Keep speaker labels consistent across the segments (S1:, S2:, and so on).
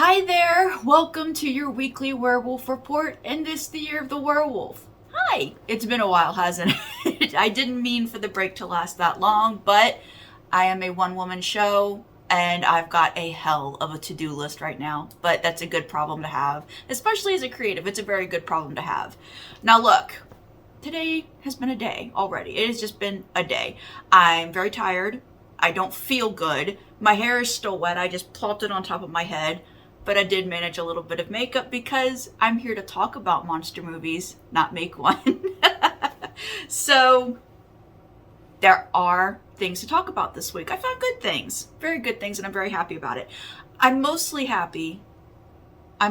S1: Hi there! Welcome to your weekly werewolf report, and this the year of the werewolf. Hi! It's been a while, hasn't it? I didn't mean for the break to last that long, but I am a one-woman show, and I've got a hell of a to-do list right now. But that's a good problem to have, especially as a creative. It's a very good problem to have. Now look, today has been a day already. It has just been a day. I'm very tired. I don't feel good. My hair is still wet. I just plopped it on top of my head. But I did manage a little bit of makeup because I'm here to talk about monster movies, not make one. So there are things to talk about this week. I found good things, very good things, and I'm very happy about it. I'm mostly happy that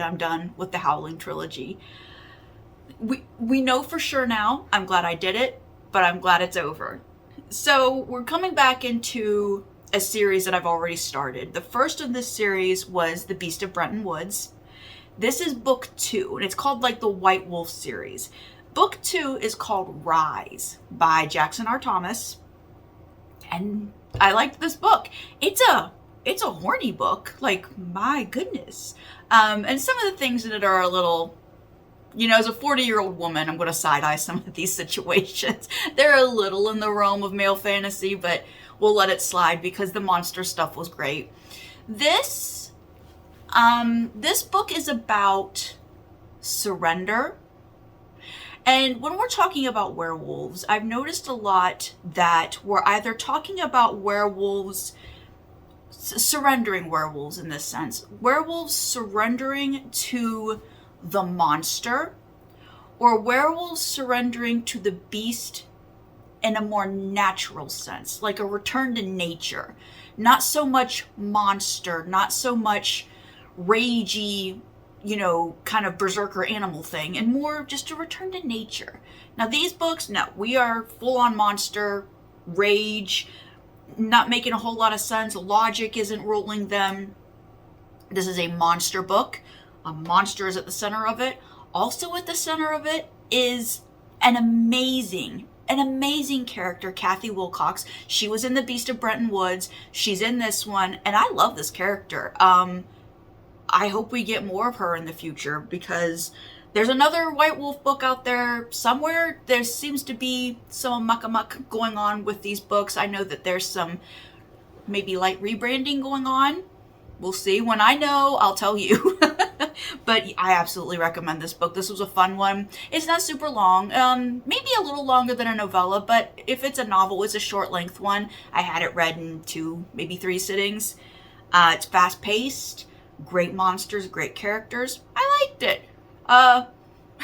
S1: I'm done with the Howling trilogy. We know for sure now. I'm glad I did it, but I'm glad it's over. So we're coming back into a series that I've already started. The first of this series was The Beast of Brenton Woods. This is book 2, and it's called like the White Wolf series. Book 2 is called Rise by Jackson R. Thomas, and I liked this book. It's a horny book, like my goodness. And some of the things in it are a little, as a 40-year-old woman, I'm going to side-eye some of these situations. They're a little in the realm of male fantasy, but we'll let it slide because the monster stuff was great. This book is about surrender. And when we're talking about werewolves, I've noticed a lot that we're either talking about werewolves, surrendering werewolves in this sense, werewolves surrendering to the monster, or werewolves surrendering to the beast in a more natural sense, like a return to nature. Not so much monster, not so much ragey, kind of berserker animal thing, and more just a return to nature. Now these books, no, we are full on monster, rage, not making a whole lot of sense, logic isn't ruling them. This is a monster book. A monster is at the center of it. Also at the center of it is an amazing character, Kathy Wilcox. She was in The Beast of Brenton Woods. She's in this one, and I love this character. I hope we get more of her in the future because there's another White Wolf book out there somewhere. There seems to be some muck going on with these books. I know that there's some maybe light rebranding going on. We'll see. When I know, I'll tell you. But I absolutely recommend this book. This was a fun one. It's not super long, maybe a little longer than a novella, but if it's a novel, it's a short length one. I had it read in 2, maybe 3 sittings. It's fast paced, great monsters, great characters. I liked it.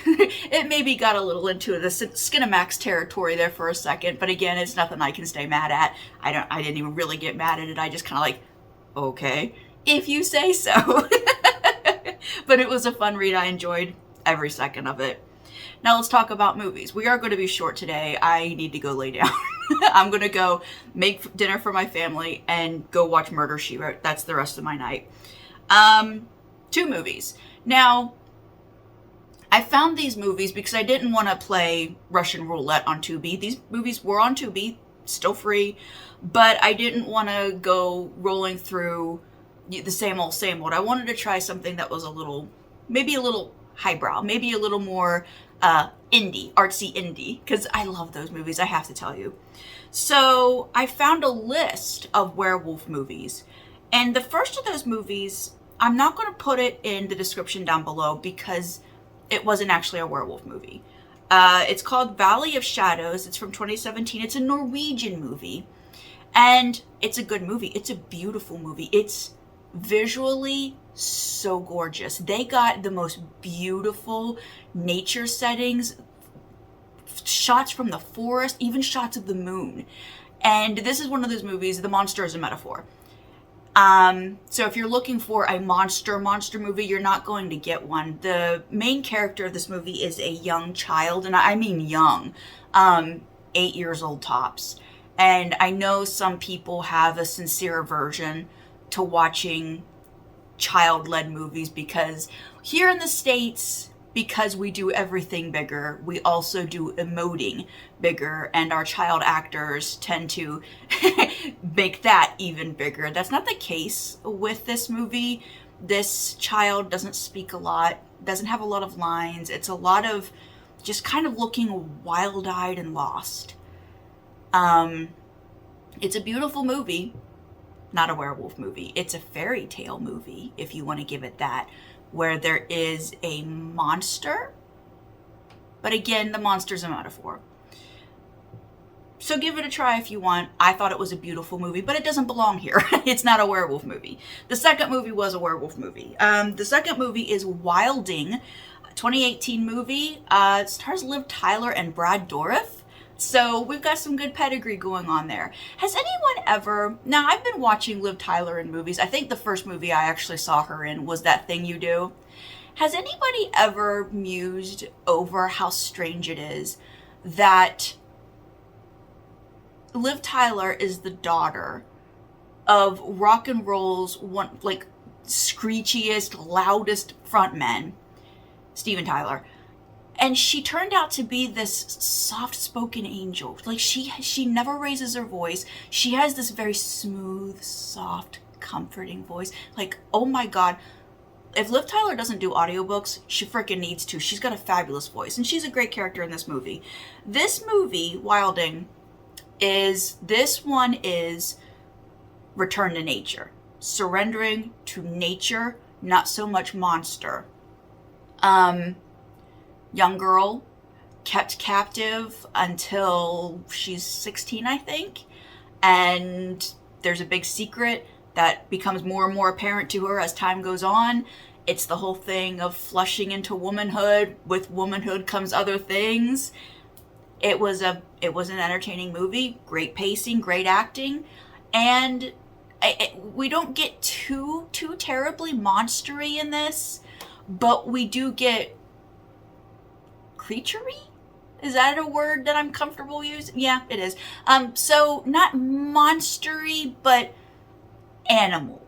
S1: It maybe got a little into the Skinamax territory there for a second, but again, it's nothing I can stay mad at. I didn't even really get mad at it. I just kind of like, okay, if you say so. But it was a fun read. I enjoyed every second of it. Now let's talk about movies. We are going to be short today. I need to go lay down. I'm going to go make dinner for my family and go watch Murder, She Wrote. That's the rest of my night. 2 movies. Now, I found these movies because I didn't want to play Russian roulette on Tubi. These movies were on Tubi, still free, but I didn't want to go rolling through the same old. I wanted to try something that was maybe a little highbrow, maybe a little more artsy indie, because I love those movies, I have to tell you. So I found a list of werewolf movies, and the first of those movies, I'm not going to put it in the description down below because it wasn't actually a werewolf movie. It's called Valley of Shadows. It's from 2017. It's a Norwegian movie, and it's a good movie. It's a beautiful movie. It's visually so gorgeous. They got the most beautiful nature settings, shots from the forest, even shots of the moon. And this is one of those movies, the monster is a metaphor. So if you're looking for a monster movie, you're not going to get one. The main character of this movie is a young child, and I mean young, 8 years old tops. And I know some people have a sincere aversion to watching child-led movies because here in the States, because we do everything bigger, we also do emoting bigger, and our child actors tend to make that even bigger. That's not the case with this movie. This child doesn't speak a lot, doesn't have a lot of lines. It's a lot of just kind of looking wild-eyed and lost. It's a beautiful movie, not a werewolf movie. It's a fairy tale movie, if you want to give it that, where there is a monster. But again, the monster's a metaphor. So give it a try if you want. I thought it was a beautiful movie, but it doesn't belong here. It's not a werewolf movie. The second movie was a werewolf movie. The second movie is Wildling, a 2018 movie. It stars Liv Tyler and Brad Dourif. So we've got some good pedigree going on there. Has anyone ever... Now, I've been watching Liv Tyler in movies. I think the first movie I actually saw her in was That Thing You Do. Has anybody ever mused over how strange it is that Liv Tyler is the daughter of rock and roll's one, like, screechiest, loudest frontman, Steven Tyler, and she turned out to be this soft-spoken angel. Like, she never raises her voice. She has this very smooth, soft, comforting voice. Like, oh my God. If Liv Tyler doesn't do audiobooks, she freaking needs to. She's got a fabulous voice, and she's a great character in this movie. This movie, Wildling, is return to nature. Surrendering to nature, not so much monster. Young girl kept captive until she's 16, I think. And there's a big secret that becomes more and more apparent to her as time goes on. It's the whole thing of flushing into womanhood. With womanhood comes other things. It was an entertaining movie, great pacing, great acting, and we don't get too terribly monstery in this, but we do get creaturey? Is that a word that I'm comfortable using? Yeah, it is. So not monstery, but animal,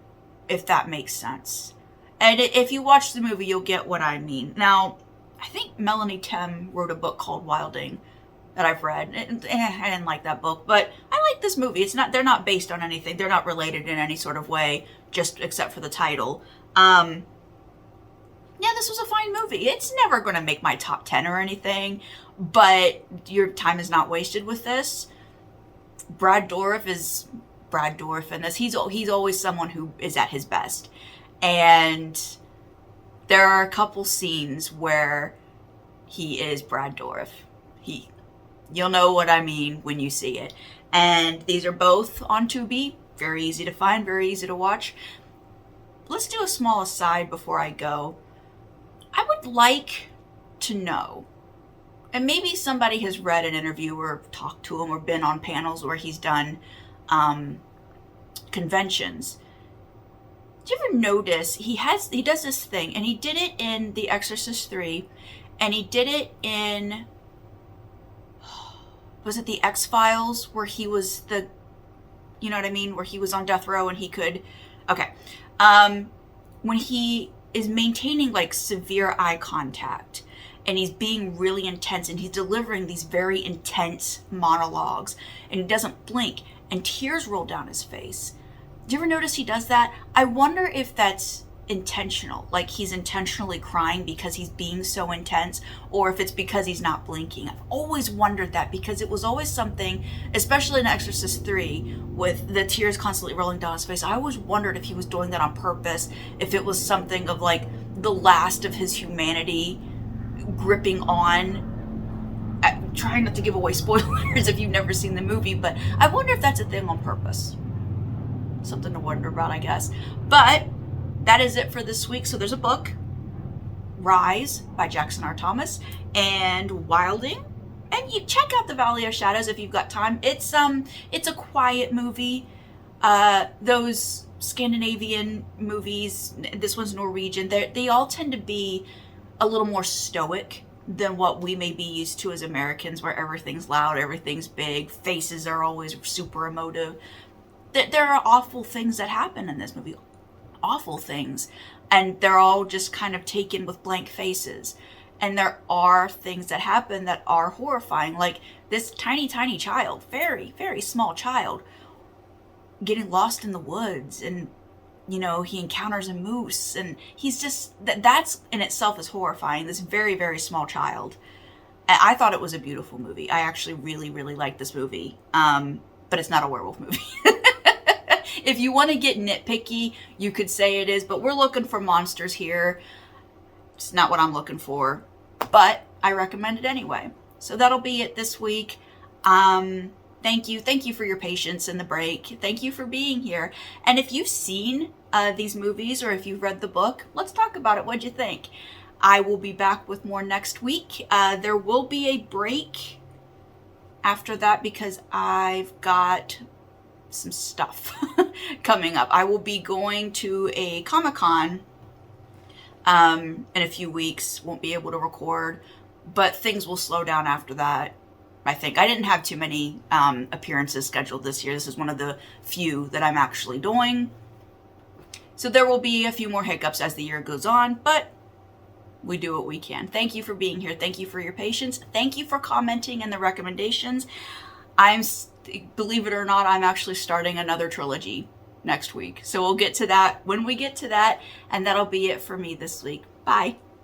S1: if that makes sense. And if you watch the movie, you'll get what I mean. Now, I think Melanie Tem wrote a book called Wildling that I've read. I didn't like that book, but I like this movie. They're not based on anything. They're not related in any sort of way, just except for the title. Yeah, this was a fine movie. It's never going to make my top 10 or anything, but your time is not wasted with this. Brad Dourif is Brad Dourif in this. He's always someone who is at his best. And there are a couple scenes where he is Brad Dourif. You'll know what I mean when you see it. And these are both on Tubi. Very easy to find, very easy to watch. Let's do a small aside before I go. I would like to know, and maybe somebody has read an interview or talked to him or been on panels where he's done conventions. Did you ever notice he does this thing, and he did it in The Exorcist 3, and he did it in, was it The X-Files, where he was the, you know what I mean, where he was on death row and he could, okay. When he is maintaining like severe eye contact and he's being really intense and he's delivering these very intense monologues and he doesn't blink and tears roll down his face. Do you ever notice he does that? I wonder if that's intentional, like he's intentionally crying because he's being so intense, or if it's because he's not blinking. I've always wondered that, because it was always something, especially in Exorcist 3, with the tears constantly rolling down his face. I always wondered if he was doing that on purpose, if it was something of like the last of his humanity gripping on. Trying not to give away spoilers if you've never seen the movie, but I wonder if that's a thing on purpose. Something to wonder about, I guess. But that is it for this week. So there's a book, Rise by Jackson R. Thomas, and Wildling. And you check out The Valley of Shadows if you've got time. It's a quiet movie. Those Scandinavian movies, this one's Norwegian, they all tend to be a little more stoic than what we may be used to as Americans, where everything's loud, everything's big, faces are always super emotive. There are awful things that happen in this movie. Awful things, and they're all just kind of taken with blank faces, And there are things that happen that are horrifying, like this tiny, tiny child, very, very small child, getting lost in the woods, and you know, he encounters a moose, and he's just, that's in itself is horrifying, this very, very small child. And I thought it was a beautiful movie. I actually really, really liked this movie. But it's not a werewolf movie. If you want to get nitpicky, you could say it is, but we're looking for monsters here. It's not what I'm looking for, but I recommend it anyway. So that'll be it this week. Thank you for your patience in the break. Thank you for being here. And if you've seen these movies, or if you've read the book, let's talk about it. What'd you think? I will be back with more next week. There will be a break after that because I've got some stuff coming up. I will be going to a Comic-Con in a few weeks. Won't be able to record, but things will slow down after that. I think I didn't have too many appearances scheduled this year. This is one of the few that I'm actually doing. So there will be a few more hiccups as the year goes on, but we do what we can. Thank you for being here. Thank you for your patience. Thank you for commenting and the recommendations. Believe it or not, I'm actually starting another trilogy next week. So we'll get to that when we get to that, and that'll be it for me this week. Bye.